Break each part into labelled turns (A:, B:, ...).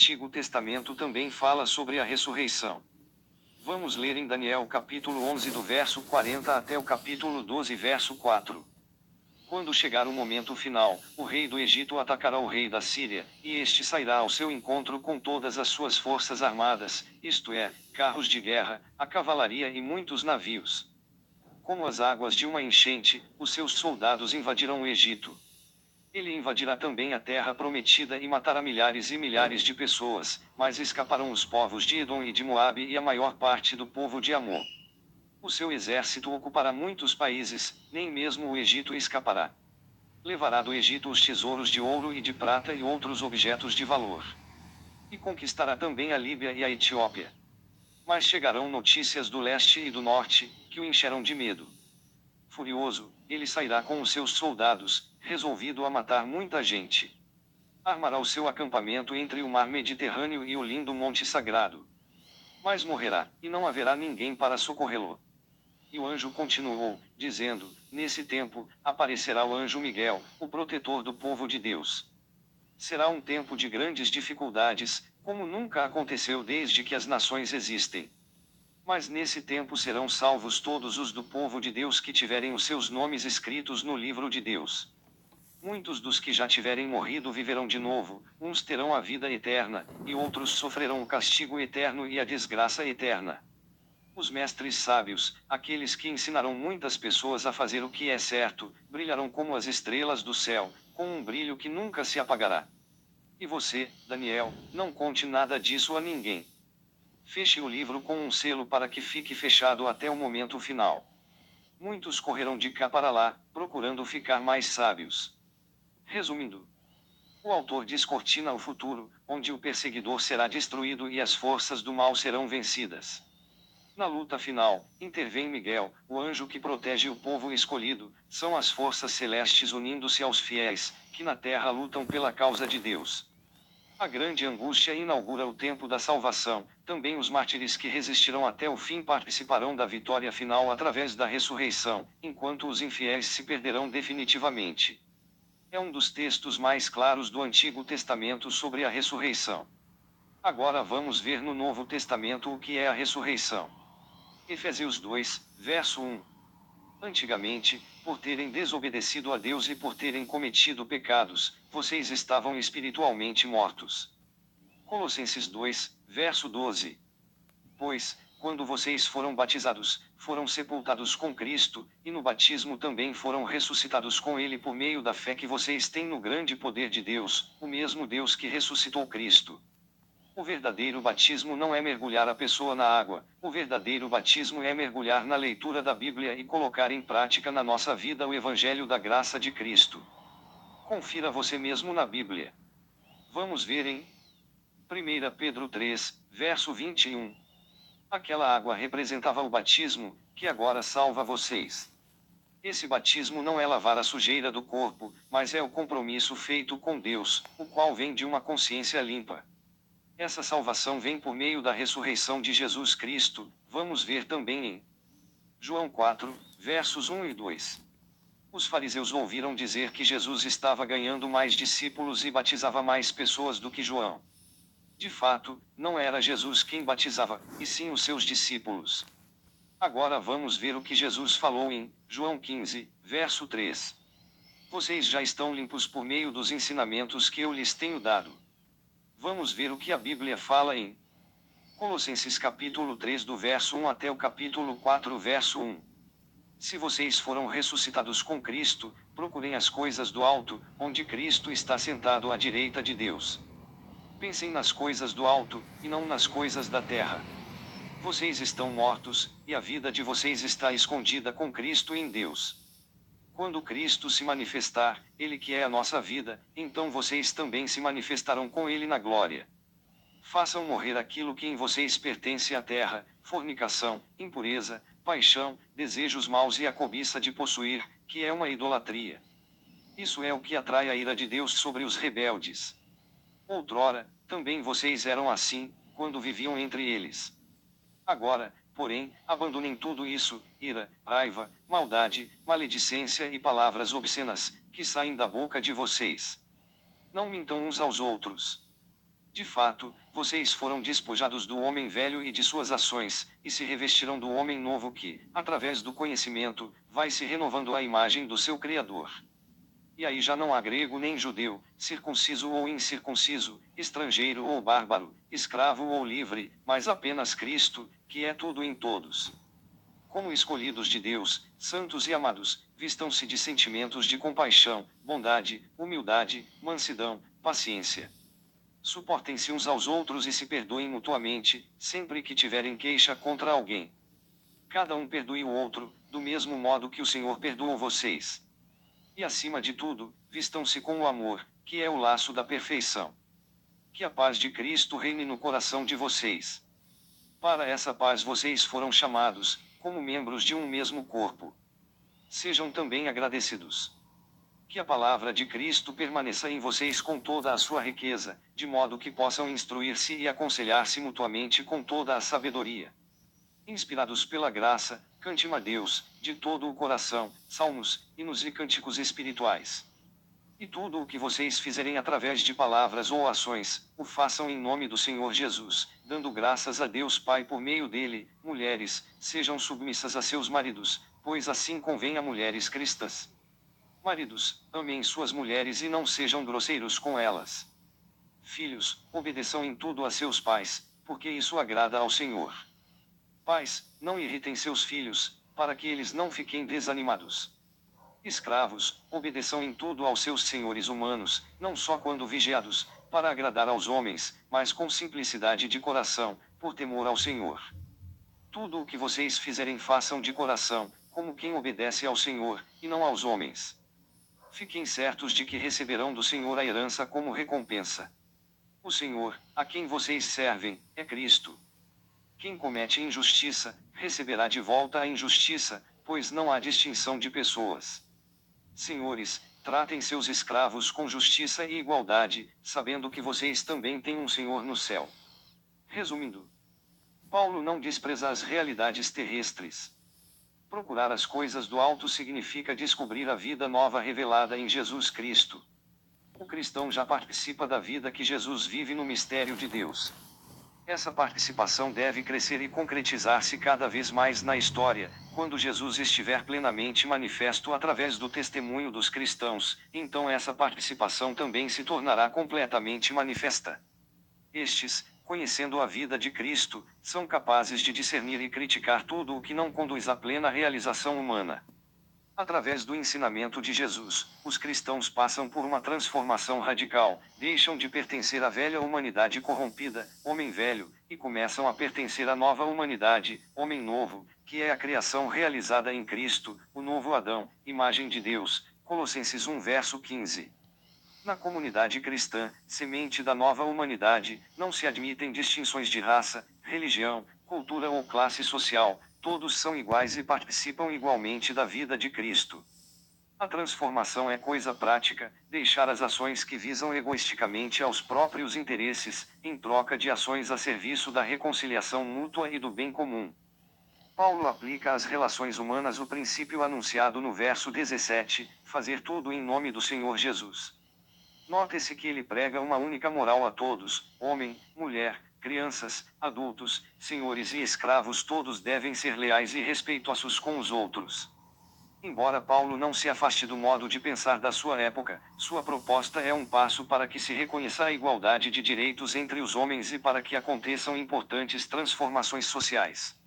A: Antigo Testamento também fala sobre a ressurreição. Vamos ler em Daniel capítulo 11 do verso 40 até o capítulo 12 verso 4. Quando chegar o momento final, o rei do Egito atacará o rei da Síria, e este sairá ao seu encontro com todas as suas forças armadas, isto é, carros de guerra, a cavalaria e muitos navios. Como as águas de uma enchente, os seus soldados invadirão o Egito. Ele invadirá também a terra prometida e matará milhares e milhares de pessoas, mas escaparão os povos de Edom e de Moabe e a maior parte do povo de Amor. O seu exército ocupará muitos países, nem mesmo o Egito escapará. Levará do Egito os tesouros de ouro e de prata e outros objetos de valor. E conquistará também a Líbia e a Etiópia. Mas chegarão notícias do leste e do norte, que o encherão de medo. Furioso, ele sairá com os seus soldados, resolvido a matar muita gente. Armará o seu acampamento entre o mar Mediterrâneo e o lindo Monte Sagrado. Mas morrerá, e não haverá ninguém para socorrê-lo. E o anjo continuou, dizendo: Nesse tempo, aparecerá o anjo Miguel, o protetor do povo de Deus. Será um tempo de grandes dificuldades, como nunca aconteceu desde que as nações existem. Mas nesse tempo serão salvos todos os do povo de Deus que tiverem os seus nomes escritos no livro de Deus. Muitos dos que já tiverem morrido viverão de novo, uns terão a vida eterna, e outros sofrerão o castigo eterno e a desgraça eterna. Os mestres sábios, aqueles que ensinarão muitas pessoas a fazer o que é certo, brilharão como as estrelas do céu, com um brilho que nunca se apagará. E você, Daniel, não conte nada disso a ninguém. Feche o livro com um selo para que fique fechado até o momento final. Muitos correrão de cá para lá, procurando ficar mais sábios. Resumindo, o autor descortina o futuro, onde o perseguidor será destruído e as forças do mal serão vencidas. Na luta final, intervém Miguel, o anjo que protege o povo escolhido, são as forças celestes unindo-se aos fiéis, que na terra lutam pela causa de Deus. A grande angústia inaugura o tempo da salvação, também os mártires que resistirão até o fim participarão da vitória final através da ressurreição, enquanto os infiéis se perderão definitivamente. É um dos textos mais claros do Antigo Testamento sobre a ressurreição. Agora vamos ver no Novo Testamento o que é a ressurreição. Efésios 2, verso 1. Antigamente, por terem desobedecido a Deus e por terem cometido pecados, vocês estavam espiritualmente mortos. Colossenses 2, verso 12. Pois, quando vocês foram batizados, foram sepultados com Cristo, e no batismo também foram ressuscitados com Ele por meio da fé que vocês têm no grande poder de Deus, o mesmo Deus que ressuscitou Cristo. O verdadeiro batismo não é mergulhar a pessoa na água, o verdadeiro batismo é mergulhar na leitura da Bíblia e colocar em prática na nossa vida o Evangelho da graça de Cristo. Confira você mesmo na Bíblia. Vamos ver em 1 Pedro 3, verso 21. Aquela água representava o batismo, que agora salva vocês. Esse batismo não é lavar a sujeira do corpo, mas é o compromisso feito com Deus, o qual vem de uma consciência limpa. Essa salvação vem por meio da ressurreição de Jesus Cristo, vamos ver também em João 4, versos 1 e 2. Os fariseus ouviram dizer que Jesus estava ganhando mais discípulos e batizava mais pessoas do que João. De fato, não era Jesus quem batizava, e sim os seus discípulos. Agora vamos ver o que Jesus falou em João 15, verso 3. Vocês já estão limpos por meio dos ensinamentos que eu lhes tenho dado. Vamos ver o que a Bíblia fala em Colossenses capítulo 3 do verso 1 até o capítulo 4 verso 1. Se vocês foram ressuscitados com Cristo, procurem as coisas do alto, onde Cristo está sentado à direita de Deus. Pensem nas coisas do alto, e não nas coisas da terra. Vocês estão mortos, e a vida de vocês está escondida com Cristo em Deus. Quando Cristo se manifestar, Ele que é a nossa vida, então vocês também se manifestarão com Ele na glória. Façam morrer aquilo que em vocês pertence à terra: fornicação, impureza, paixão, desejos maus e a cobiça de possuir, que é uma idolatria. Isso é o que atrai a ira de Deus sobre os rebeldes. Outrora, também vocês eram assim, quando viviam entre eles. Agora, porém, abandonem tudo isso: ira, raiva, maldade, maledicência e palavras obscenas, que saem da boca de vocês. Não mintam uns aos outros. De fato, vocês foram despojados do homem velho e de suas ações, e se revestiram do homem novo que, através do conhecimento, vai se renovando à imagem do seu Criador. E aí já não há grego nem judeu, circunciso ou incircunciso, estrangeiro ou bárbaro, escravo ou livre, mas apenas Cristo, que é tudo em todos. Como escolhidos de Deus, santos e amados, vistam-se de sentimentos de compaixão, bondade, humildade, mansidão, paciência. Suportem-se uns aos outros e se perdoem mutuamente, sempre que tiverem queixa contra alguém. Cada um perdoe o outro, do mesmo modo que o Senhor perdoou vocês. E acima de tudo, vistam-se com o amor, que é o laço da perfeição. Que a paz de Cristo reine no coração de vocês. Para essa paz vocês foram chamados, como membros de um mesmo corpo. Sejam também agradecidos. Que a palavra de Cristo permaneça em vocês com toda a sua riqueza, de modo que possam instruir-se e aconselhar-se mutuamente com toda a sabedoria. Inspirados pela graça, cante a Deus, de todo o coração, salmos, hinos e cânticos espirituais. E tudo o que vocês fizerem através de palavras ou ações, o façam em nome do Senhor Jesus, dando graças a Deus Pai por meio dele. Mulheres, sejam submissas a seus maridos, pois assim convém a mulheres cristãs. Maridos, amem suas mulheres e não sejam grosseiros com elas. Filhos, obedeçam em tudo a seus pais, porque isso agrada ao Senhor. Pais, não irritem seus filhos, para que eles não fiquem desanimados. Escravos, obedeçam em tudo aos seus senhores humanos, não só quando vigiados, para agradar aos homens, mas com simplicidade de coração, por temor ao Senhor. Tudo o que vocês fizerem façam de coração, como quem obedece ao Senhor, e não aos homens. Fiquem certos de que receberão do Senhor a herança como recompensa. O Senhor, a quem vocês servem, é Cristo. Quem comete injustiça, receberá de volta a injustiça, pois não há distinção de pessoas. Senhores, tratem seus escravos com justiça e igualdade, sabendo que vocês também têm um Senhor no céu. Resumindo, Paulo não despreza as realidades terrestres. Procurar as coisas do alto significa descobrir a vida nova revelada em Jesus Cristo. O cristão já participa da vida que Jesus vive no mistério de Deus. Essa participação deve crescer e concretizar-se cada vez mais na história, quando Jesus estiver plenamente manifesto através do testemunho dos cristãos, então essa participação também se tornará completamente manifesta. Estes, conhecendo a vida de Cristo, são capazes de discernir e criticar tudo o que não conduz à plena realização humana. Através do ensinamento de Jesus, os cristãos passam por uma transformação radical, deixam de pertencer à velha humanidade corrompida, homem velho, e começam a pertencer à nova humanidade, homem novo, que é a criação realizada em Cristo, o novo Adão, imagem de Deus. Colossenses 1 verso 15. Na comunidade cristã, semente da nova humanidade, não se admitem distinções de raça, religião, cultura ou classe social, todos são iguais e participam igualmente da vida de Cristo. A transformação é coisa prática, deixar as ações que visam egoisticamente aos próprios interesses, em troca de ações a serviço da reconciliação mútua e do bem comum. Paulo aplica às relações humanas o princípio anunciado no verso 17, fazer tudo em nome do Senhor Jesus. Note-se que ele prega uma única moral a todos: homem, mulher, crianças, adultos, senhores e escravos, todos devem ser leais e respeitosos com os outros. Embora Paulo não se afaste do modo de pensar da sua época, sua proposta é um passo para que se reconheça a igualdade de direitos entre os homens e para que aconteçam importantes transformações sociais.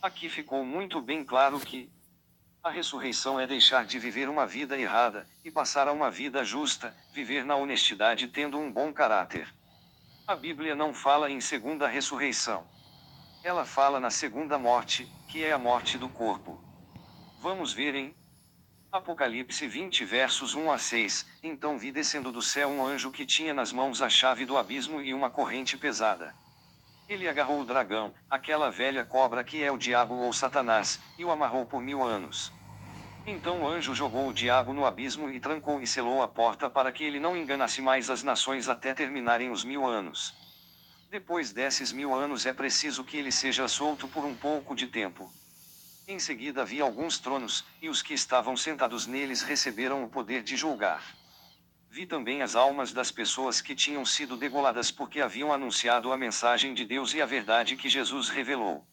A: Aqui ficou muito bem claro que a ressurreição é deixar de viver uma vida errada, e passar a uma vida justa, viver na honestidade tendo um bom caráter. A Bíblia não fala em segunda ressurreição. Ela fala na segunda morte, que é a morte do corpo. Vamos ver em Apocalipse 20 versos 1 a 6, então vi descendo do céu um anjo que tinha nas mãos a chave do abismo e uma corrente pesada. Ele agarrou o dragão, aquela velha cobra que é o diabo ou Satanás, e o amarrou por 1000 anos. Então o anjo jogou o diabo no abismo e trancou e selou a porta para que ele não enganasse mais as nações até terminarem os 1000 anos. Depois desses 1000 anos é preciso que ele seja solto por um pouco de tempo. Em seguida vi alguns tronos, e os que estavam sentados neles receberam o poder de julgar. Vi também as almas das pessoas que tinham sido degoladas porque haviam anunciado a mensagem de Deus e a verdade que Jesus revelou.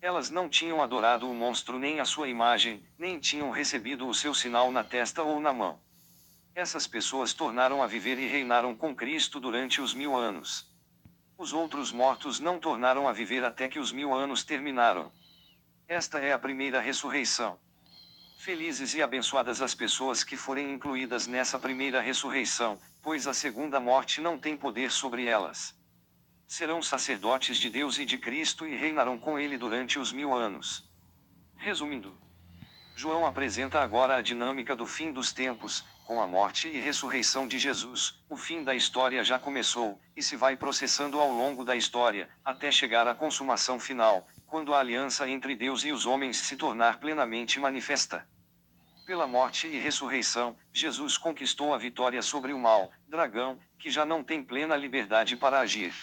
A: Elas não tinham adorado o monstro nem a sua imagem, nem tinham recebido o seu sinal na testa ou na mão. Essas pessoas tornaram a viver e reinaram com Cristo durante os 1000 anos. Os outros mortos não tornaram a viver até que os 1000 anos terminaram. Esta é a primeira ressurreição. Felizes e abençoadas as pessoas que forem incluídas nessa primeira ressurreição, pois a segunda morte não tem poder sobre elas. Serão sacerdotes de Deus e de Cristo e reinarão com ele durante os 1000 anos. Resumindo, João apresenta agora a dinâmica do fim dos tempos, com a morte e ressurreição de Jesus. O fim da história já começou, e se vai processando ao longo da história, até chegar à consumação final, quando a aliança entre Deus e os homens se tornar plenamente manifesta. Pela morte e ressurreição, Jesus conquistou a vitória sobre o mal, dragão, que já não tem plena liberdade para agir.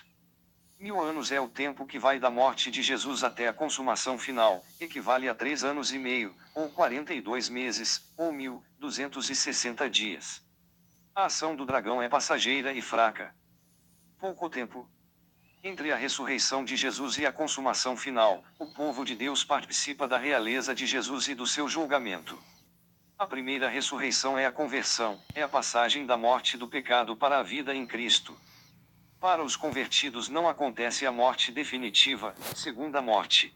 A: 1000 anos é o tempo que vai da morte de Jesus até a consumação final, equivale a 3 anos e meio, ou 42 meses, ou 1260 dias. A ação do dragão é passageira e fraca. Pouco tempo. Entre a ressurreição de Jesus e a consumação final, o povo de Deus participa da realeza de Jesus e do seu julgamento. A primeira ressurreição é a conversão, é a passagem da morte do pecado para a vida em Cristo. Para os convertidos não acontece a morte definitiva, segunda morte.